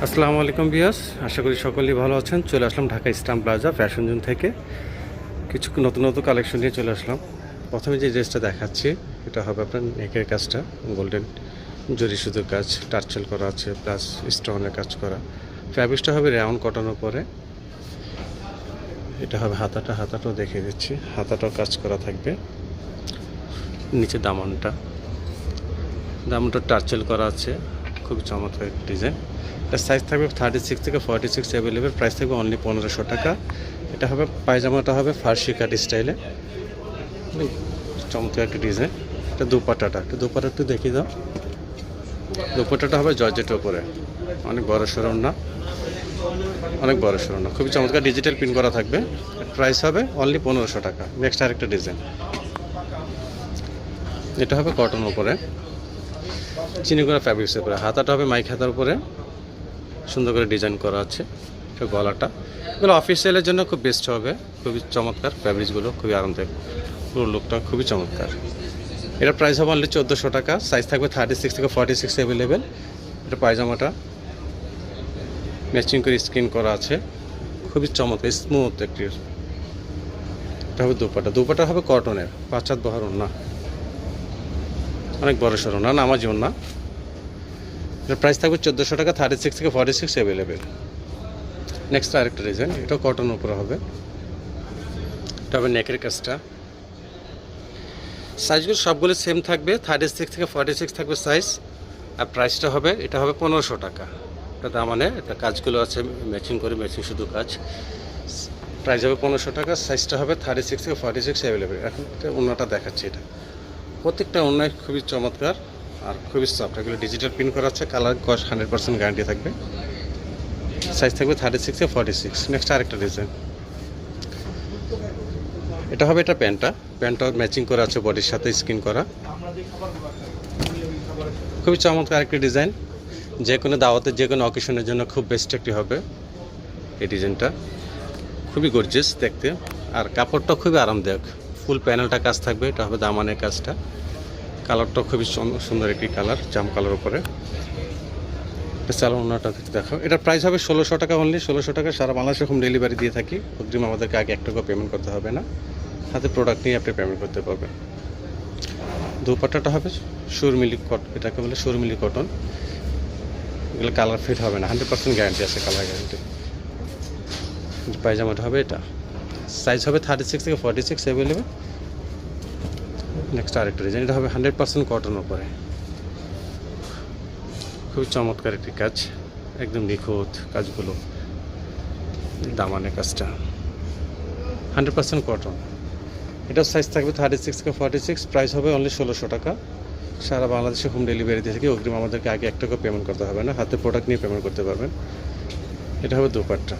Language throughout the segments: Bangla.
আসসালামু আলাইকুম ভিউয়ার্স, আশা করি সকলেই ভালো আছেন। চলে আসলাম Dhaka Eastern Plaza fashion zone থেকে কিছু নতুন নতুন কালেকশন নিয়ে চলে আসলাম। প্রথমে যে ড্রেসটা দেখাচ্ছি এটা হবে আপনার নেকের কাজটা গোল্ডেন জরি সুতোর কাজ, টার্চেল করা আছে প্লাস স্টোনের কাজ করা। ফ্যাব্রিক্সটা হবে রেয়ন কটনের পরে। এটা হবে হাতাটাও দেখিয়ে দিচ্ছি, হাতাটাও কাজ করা থাকবে। নিচে দামনটা টার্চেল করা আছে, খুব চমৎকার ডিজাইন। এর সাইজ থাকবে 36 থেকে 46 অ্যাভেলেবেল। প্রাইস থাকবে অনলি 1500 টাকা। এটা হবে পায়জামাটা হবে ফার্সি কাট স্টাইলে, চমৎকার একটা ডিজাইন। এটা দুপাট্টাটা একটু দেখিয়ে দাও। দুপাট্টাটা হবে জর্জেটের উপরে, অনেক বড় সরণ না, খুবই চমৎকার ডিজিটাল প্রিন্ট করা থাকবে। প্রাইস হবে অনলি 1500 টাকা। নেক্সট আরেকটা ডিজাইন, এটা হবে কটনের উপরে, চিনি করা ফ্যাব্রিক্সের উপরে। হাতাটা হবে মাইক হাতার উপরে, সুন্দর করে ডিজাইন করা আছে। এটা গলাটা, এগুলো অফিসিয়ালের জন্য খুব বেস্ট হবে। খুবই চমৎকার ফ্যাব্রিক্সগুলো, খুবই আরামদায়ক, পুরো লুকটা খুবই চমৎকার। এটা প্রাইস হবে অনলি 1400 টাকা। সাইজ থাকবে 36 থেকে 46 অ্যাভেলেবেল। এটা পায়জামাটা ম্যাচিং করে স্ক্রিন করা আছে, খুবই চমৎকার স্মুথ একটি। এটা হবে দুপাটা হবে কটনের, 5 হাত বহর ওড়না, অনেক বড় সড়ো না, নামাজি ওড়না। এটার প্রাইস থাকবে 1400 টাকা। 36 থেকে 46 অ্যাভেলেবেল। নেক্সট আরেকটা ডিজাইন, এটাও কটন উপরে হবে। এটা হবে নেকের কাজটা। সাইজগুলো সবগুলো সেম থাকবে, 36 থেকে 46 থাকবে সাইজ। আর প্রাইসটা হবে, এটা হবে 1500 টাকা। এটা দামানে এটা কাজগুলো আছে ম্যাচিং শুধু কাজ। প্রাইস হবে 1500 টাকা। সাইজটা হবে 36 থেকে 46 অ্যাভেলেবেল। এখন ওড়নাটা দেখাচ্ছি, এটা প্রত্যেকটা ওড়নায় খুবই চমৎকার আর খুবই সফট। এগুলো ডিজিটাল প্রিন্ট করা আছে, কালার 100% গ্যারান্টি থাকবে। সাইজ থাকবে 36 থেকে 46। নেক্সট আরেকটা ডিজাইন, এটা হবে এটা প্যান্টটা ম্যাচিং করা আছে বডির সাথে স্কিন করা, খুবই চমৎকার একটি ডিজাইন। যে কোনো দাওয়াতের যে কোনো অকেশনের জন্য খুব বেস্ট একটি হবে এই ডিজাইনটা, খুবই গর্জিয়াস দেখতে। আর কাপড়টা খুবই আরামদায়ক, ফুল প্যানেলটা কাজ থাকবে। এটা হবে দামানের কাজটা, কালারটা খুবই সুন্দর একটি কালার, জাম কালার উপরে। চালানোটা দেখো। এটার প্রাইস হবে 1600 টাকা অনলি, 1600 টাকা। সারা বাংলাদেশে হোম ডেলিভারি দিয়ে থাকি। অগ্রিম আমাদেরকে আগে 1 টাকা পেমেন্ট করতে হবে না, হাতে প্রোডাক্ট নিয়ে আপনি পেমেন্ট করতে পারবেন। দুপাট্টাটা হবে সুরমিলি কটন, এটাকে বলে সুরমিলি কটন। এগুলো কালার ফিট হবে না, 100% গ্যারান্টি আছে, কালার গ্যারান্টি। পায়জামাটা হবে এটা, সাইজ হবে 36 থেকে 46 অ্যাভেলেবেল। নেক্সট আরেকটা ডিজাইন, এটা হবে 100% কটন উপরে, খুবই চমৎকার একটি কাজ, একদম নিখুঁত কাজগুলো। দামানের কাজটা 100% কটন। এটার সাইজ থাকবে 36 থেকে 46। প্রাইস হবে অনলি 1600 টাকা। সারা বাংলাদেশে হোম ডেলিভারি দিয়ে থেকে অগ্রিম আমাদেরকে আগে 1 টাকা পেমেন্ট করতে হবে না, হাতে প্রোডাক্ট নিয়ে পেমেন্ট করতে পারবেন। এটা হবে দুপাট্টা,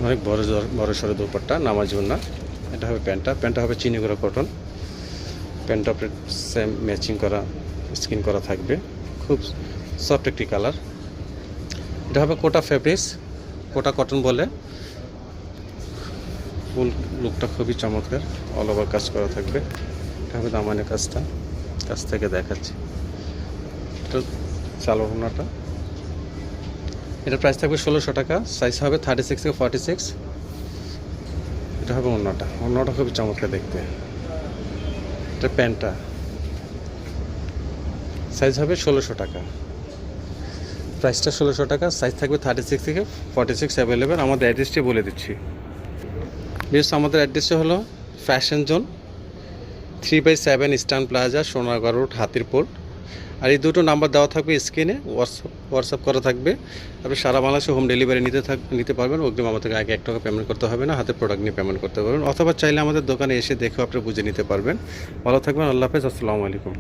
অনেক বড় সড়ো দুপাট্টা, নামাজি ওড়না। এটা হবে প্যান্টটা হবে চিনি করা কটন। প্যান্টটা সেম ম্যাচিং করা স্কিন করা থাকবে, খুব সফট একটি কালার। এটা হবে কোটা ফ্যাব্রিক্স, কোটা কটন বলে। ফুল লুকটা খুবই চমৎকার, অল ওভার কাজ করা থাকবে। এটা হবে দামানের কাজটা, কাছ থেকে দেখাচ্ছি। এটা চালো ওড়নাটা, এটার প্রাইস থাকবে 1600 টাকা। সাইজ হবে 36 থেকে 46। এটা হবে ওড়নাটা খুবই চমৎকার দেখতে। এটা প্যান্টটা, সাইজ হবে 1600 টাকা। প্রাইসটা 1600 টাকা। সাইজ থাকবে 36 থেকে 46 অ্যাভেলেবেল। আমাদের অ্যাড্রেসটি বলে দিচ্ছি। বেশ, আমাদের অ্যাড্রেসটা হলো fashion zone 3/7 Eastern Plaza, Sonargaon road, Hatirpul. আর এই দুটো নাম্বার দেওয়া থাকবে স্ক্রিনে, হোয়াটসঅ্যাপ করা থাকবে। আপনি সারা বাংলাদেশে হোম ডেলিভারি নিতে পারবেন। অগ্রিম আমাদের আগে 1 টাকা পেমেন্ট করতে হবে না, হাতে প্রোডাক্ট নিয়ে পেমেন্ট করতে পারবেন। অথবা চাইলে আমাদের দোকানে এসে দেখেও আপনি বুঝে নিতে পারবেন। ভালো থাকবেন, আল্লাহ হাফেজ, আসসালামু আলাইকুম।